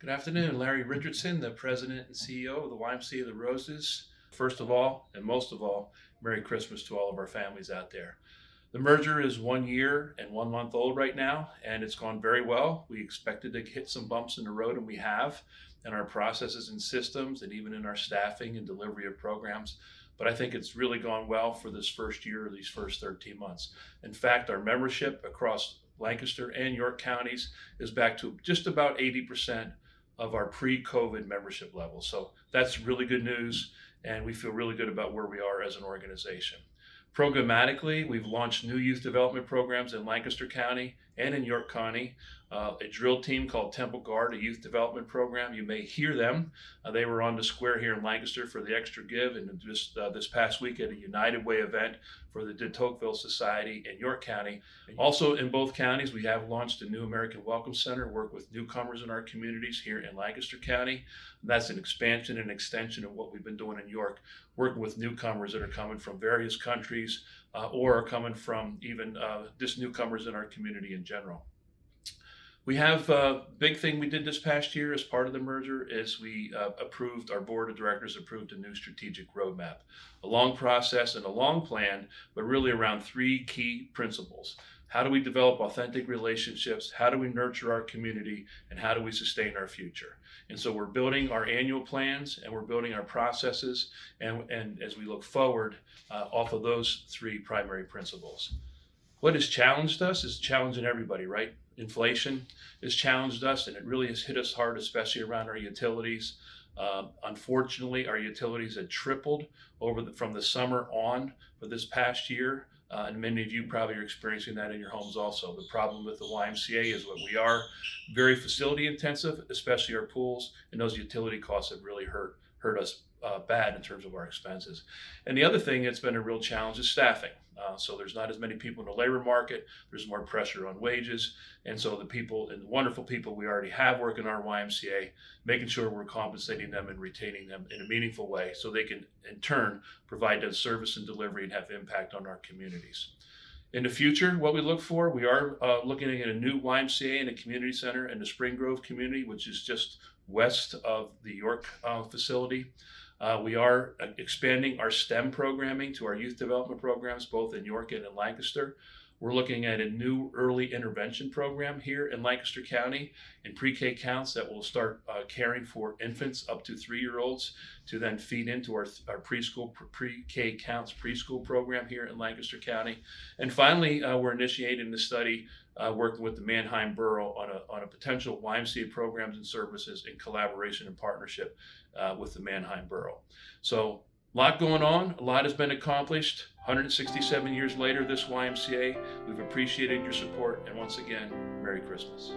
Good afternoon, Larry Richardson, the President and CEO of the YMCA of the Roses. First of all, and most of all, Merry Christmas to all of our families out there. The merger is 1 year and 1 month old right now, and it's gone very well. We expected to hit some bumps in the road, and we have in our processes and systems, and even in our staffing and delivery of programs. But I think it's really gone well for this first year, these first 13 months. In fact, our membership across Lancaster and York counties is back to just about 80% of our pre-COVID membership levels. So that's really good news, and we feel really good about where we are as an organization. Programmatically, we've launched new youth development programs in Lancaster County and in York County. A drill team called Temple Guard, a youth development program. You may hear them. They were on the square here in Lancaster for the Extra Give, and just this past week at a United Way event for the de Tocqueville Society in York County. Also in both counties, we have launched a new American Welcome Center, work with newcomers in our communities here in Lancaster County. And that's an expansion and extension of what we've been doing in York, working with newcomers that are coming from various countries or are coming from even just newcomers in our community in general. We have a big thing we did this past year as part of the merger is we our board of directors approved a new strategic roadmap, a long process and a long plan, but really around three key principles. How do we develop authentic relationships? How do we nurture our community? And how do we sustain our future? And so we're building our annual plans and we're building our processes. And as we look forward off of those three primary principles. What has challenged us is challenging everybody, right? Inflation has challenged us, and it really has hit us hard, especially around our utilities. Unfortunately, our utilities had tripled from the summer on for this past year. And many of you probably are experiencing that in your homes also. The problem with the YMCA is what we are very facility intensive, especially our pools, and those utility costs have really hurt us bad in terms of our expenses. And the other thing that's been a real challenge is staffing. So there's not as many people in the labor market. There's more pressure on wages. And so the people and the wonderful people we already have working our YMCA, making sure we're compensating them and retaining them in a meaningful way so they can in turn provide that service and delivery and have impact on our communities. In the future, what we look for, we are looking at a new YMCA and a community center in the Spring Grove community, which is just west of the York facility. We are expanding our STEM programming to our youth development programs, both in York and in Lancaster. We're looking at a new early intervention program here in Lancaster County in pre-K counts that will start caring for infants up to 3-year-olds to then feed into our preschool, pre-K counts preschool program here in Lancaster County. And finally, we're initiating the study working with the Manheim Borough on a potential YMCA programs and services in collaboration and partnership with the Manheim Borough. So a lot going on, a lot has been accomplished. 167 years later, this YMCA, we've appreciated your support, and once again, Merry Christmas.